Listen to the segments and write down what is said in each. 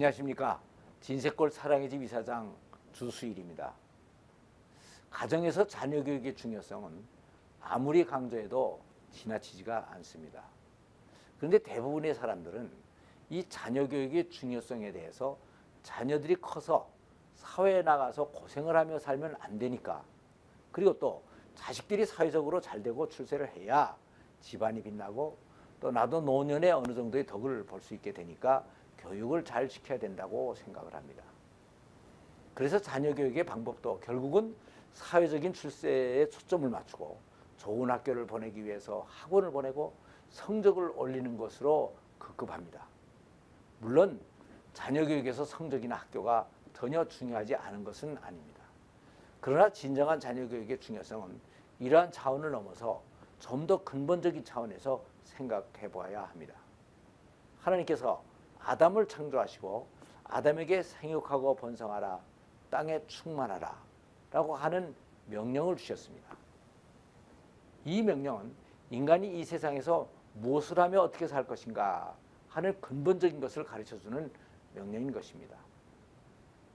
안녕하십니까. 진세골 사랑의 집 이사장 주수일입니다. 가정에서 자녀 교육의 중요성은 아무리 강조해도 지나치지가 않습니다. 그런데 대부분의 사람들은 이 자녀 교육의 중요성에 대해서 자녀들이 커서 사회에 나가서 고생을 하며 살면 안 되니까, 그리고 또 자식들이 사회적으로 잘되고 출세를 해야 집안이 빛나고 또 나도 노년에 어느 정도의 덕을 볼 수 있게 되니까 교육을 잘 시켜야 된다고 생각을 합니다. 그래서 자녀 교육의 방법도 결국은 사회적인 출세에 초점을 맞추고 좋은 학교를 보내기 위해서 학원을 보내고 성적을 올리는 것으로 급급합니다. 물론 자녀 교육에서 성적이나 학교가 전혀 중요하지 않은 것은 아닙니다. 그러나 진정한 자녀 교육의 중요성은 이러한 차원을 넘어서 좀 더 근본적인 차원에서 생각해 보아야 합니다. 하나님께서 아담을 창조하시고 아담에게 생육하고 번성하라, 땅에 충만하라 라고 하는 명령을 주셨습니다. 이 명령은 인간이 이 세상에서 무엇을 하며 어떻게 살 것인가 하는 근본적인 것을 가르쳐주는 명령인 것입니다.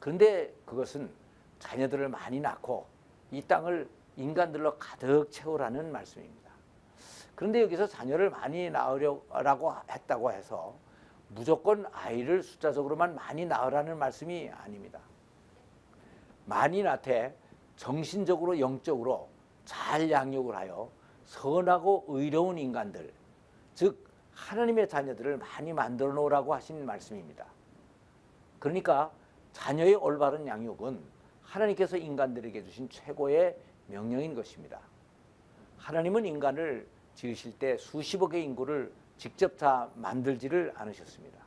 그런데 그것은 자녀들을 많이 낳고 이 땅을 인간들로 가득 채우라는 말씀입니다. 그런데 여기서 자녀를 많이 낳으라고 했다고 해서 무조건 아이를 숫자적으로만 많이 낳으라는 말씀이 아닙니다. 많이 낳되 정신적으로 영적으로 잘 양육을 하여 선하고 의로운 인간들, 즉 하나님의 자녀들을 많이 만들어 놓으라고 하신 말씀입니다. 그러니까 자녀의 올바른 양육은 하나님께서 인간들에게 주신 최고의 명령인 것입니다. 하나님은 인간을 지으실 때 수십억의 인구를 직접 다 만들지를 않으셨습니다.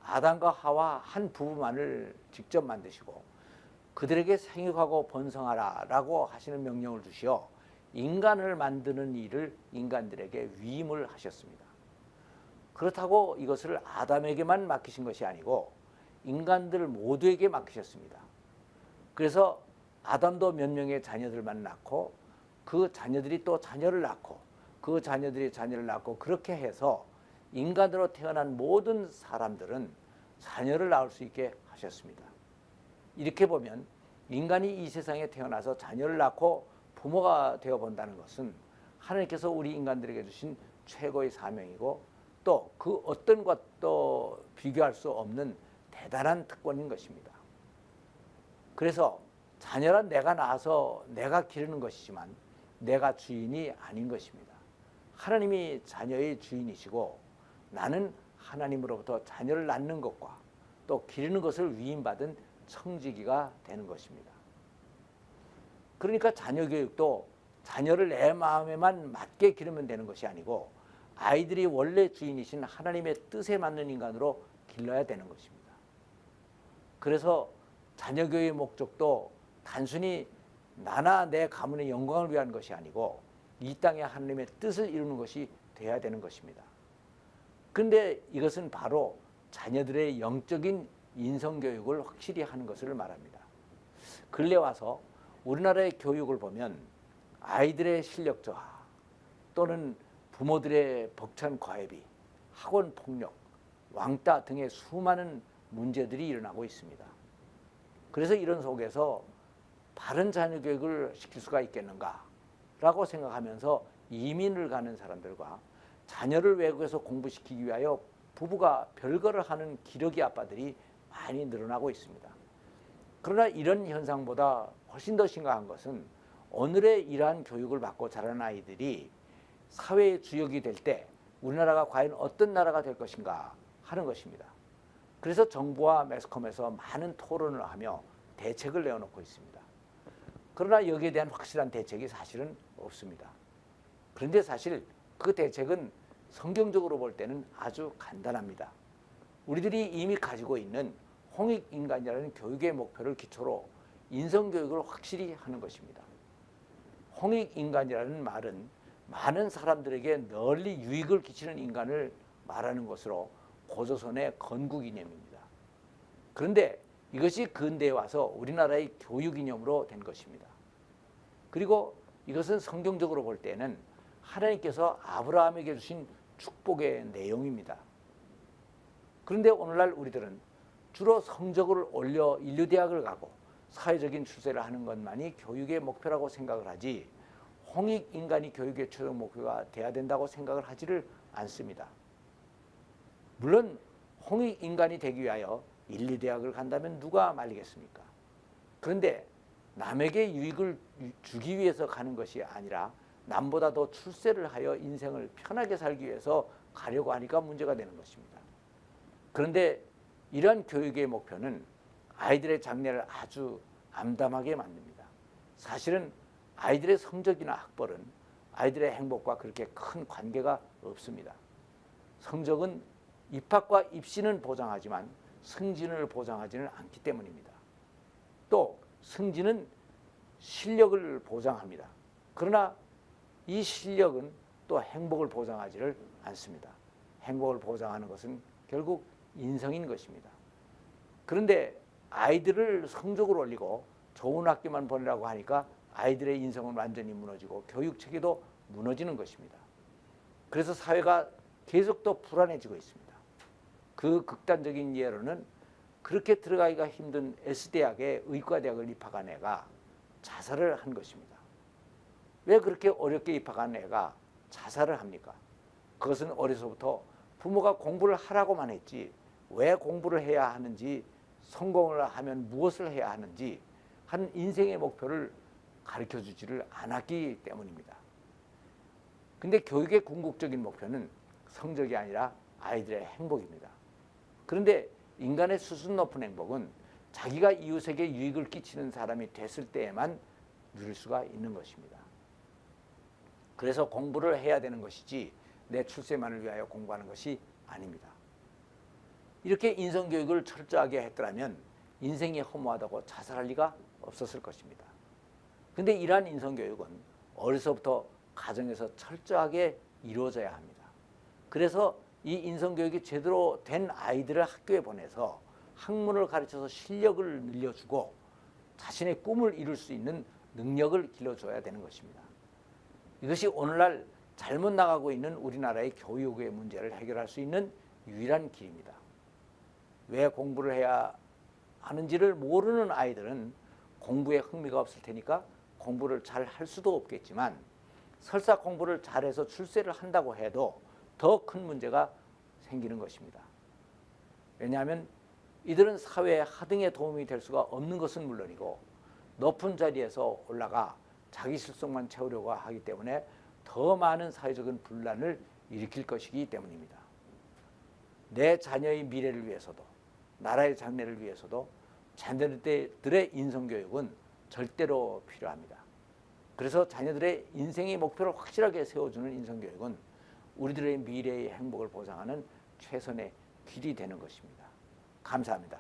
아담과 하와 한 부부만을 직접 만드시고 그들에게 생육하고 번성하라 라고 하시는 명령을 주시어 인간을 만드는 일을 인간들에게 위임을 하셨습니다. 그렇다고 이것을 아담에게만 맡기신 것이 아니고 인간들 모두에게 맡기셨습니다. 그래서 아담도 몇 명의 자녀들만 낳고 그 자녀들이 또 자녀를 낳고 그 자녀들이 자녀를 낳고 그렇게 해서 인간으로 태어난 모든 사람들은 자녀를 낳을 수 있게 하셨습니다. 이렇게 보면 인간이 이 세상에 태어나서 자녀를 낳고 부모가 되어 본다는 것은 하나님께서 우리 인간들에게 주신 최고의 사명이고 또 그 어떤 것도 비교할 수 없는 대단한 특권인 것입니다. 그래서 자녀란 내가 낳아서 내가 기르는 것이지만 내가 주인이 아닌 것입니다. 하나님이 자녀의 주인이시고 나는 하나님으로부터 자녀를 낳는 것과 또 기르는 것을 위임받은 청지기가 되는 것입니다. 그러니까 자녀 교육도 자녀를 내 마음에만 맞게 기르면 되는 것이 아니고 아이들이 원래 주인이신 하나님의 뜻에 맞는 인간으로 길러야 되는 것입니다. 그래서 자녀 교육의 목적도 단순히 나나 내 가문의 영광을 위한 것이 아니고 이 땅에 하나님의 뜻을 이루는 것이 되어야 되는 것입니다. 그런데 이것은 바로 자녀들의 영적인 인성교육을 확실히 하는 것을 말합니다. 근래 와서 우리나라의 교육을 보면 아이들의 실력 저하 또는 부모들의 벅찬 과외비, 학원 폭력, 왕따 등의 수많은 문제들이 일어나고 있습니다. 그래서 이런 속에서 바른 자녀 교육을 시킬 수가 있겠는가 라고 생각하면서 이민을 가는 사람들과 자녀를 외국에서 공부시키기 위하여 부부가 별거를 하는 기러기 아빠들이 많이 늘어나고 있습니다. 그러나 이런 현상보다 훨씬 더 심각한 것은 오늘의 이러한 교육을 받고 자라는 아이들이 사회의 주역이 될 때 우리나라가 과연 어떤 나라가 될 것인가 하는 것입니다. 그래서 정부와 매스컴에서 많은 토론을 하며 대책을 내어놓고 있습니다. 그러나 여기에 대한 확실한 대책이 사실은 없습니다. 그런데 사실 그 대책은 성경적으로 볼 때는 아주 간단합니다. 우리들이 이미 가지고 있는 홍익인간이라는 교육의 목표를 기초로 인성교육을 확실히 하는 것입니다. 홍익인간이라는 말은 많은 사람들에게 널리 유익을 끼치는 인간을 말하는 것으로 고조선의 건국 이념입니다. 그런데 이것이 근대에 와서 우리나라의 교육 이념으로 된 것입니다. 그리고 이것은 성경적으로 볼 때는 하나님께서 아브라함에게 주신 축복의 내용입니다. 그런데 오늘날 우리들은 주로 성적을 올려 인류대학을 가고 사회적인 출세를 하는 것만이 교육의 목표라고 생각을 하지 홍익인간이 교육의 최종 목표가 돼야 된다고 생각을 하지를 않습니다. 물론 홍익인간이 되기 위하여 인류대학을 간다면 누가 말리겠습니까? 그런데 남에게 유익을 주기 위해서 가는 것이 아니라 남보다 더 출세를 하여 인생을 편하게 살기 위해서 가려고 하니까 문제가 되는 것입니다. 그런데 이러한 교육의 목표는 아이들의 장래를 아주 암담하게 만듭니다. 사실은 아이들의 성적이나 학벌은 아이들의 행복과 그렇게 큰 관계가 없습니다. 성적은 입학과 입시는 보장하지만 승진을 보장하지는 않기 때문입니다. 또 승진은 실력을 보장합니다. 그러나 이 실력은 또 행복을 보장하지를 않습니다. 행복을 보장하는 것은 결국 인성인 것입니다. 그런데 아이들을 성적을 올리고 좋은 학교만 보내라고 하니까 아이들의 인성은 완전히 무너지고 교육 체계도 무너지는 것입니다. 그래서 사회가 계속 더 불안해지고 있습니다. 그 극단적인 예로는 그렇게 들어가기가 힘든 S대학에 의과대학을 입학한 애가 자살을 한 것입니다. 왜 그렇게 어렵게 입학한 애가 자살을 합니까? 그것은 어려서부터 부모가 공부를 하라고만 했지 왜 공부를 해야 하는지, 성공을 하면 무엇을 해야 하는지 한 인생의 목표를 가르쳐주지를 않았기 때문입니다. 근데 교육의 궁극적인 목표는 성적이 아니라 아이들의 행복입니다. 그런데 인간의 수준 높은 행복은 자기가 이웃에게 유익을 끼치는 사람이 됐을 때에만 누릴 수가 있는 것입니다. 그래서 공부를 해야 되는 것이지 내 출세만을 위하여 공부하는 것이 아닙니다. 이렇게 인성교육을 철저하게 했더라면 인생이 허무하다고 자살할 리가 없었을 것입니다. 그런데 이러한 인성교육은 어려서부터 가정에서 철저하게 이루어져야 합니다. 그래서 이 인성교육이 제대로 된 아이들을 학교에 보내서 학문을 가르쳐서 실력을 늘려주고 자신의 꿈을 이룰 수 있는 능력을 길러줘야 되는 것입니다. 이것이 오늘날 잘못 나가고 있는 우리나라의 교육의 문제를 해결할 수 있는 유일한 길입니다. 왜 공부를 해야 하는지를 모르는 아이들은 공부에 흥미가 없을 테니까 공부를 잘 할 수도 없겠지만 설사 공부를 잘해서 출세를 한다고 해도 더 큰 문제가 생기는 것입니다. 왜냐하면 이들은 사회의 하등에 도움이 될 수가 없는 것은 물론이고 높은 자리에서 올라가 자기 실속만 채우려고 하기 때문에 더 많은 사회적인 분란을 일으킬 것이기 때문입니다. 내 자녀의 미래를 위해서도 나라의 장래를 위해서도 자녀들의 인성교육은 절대로 필요합니다. 그래서 자녀들의 인생의 목표를 확실하게 세워주는 인성교육은 우리들의 미래의 행복을 보장하는 최선의 길이 되는 것입니다. 감사합니다.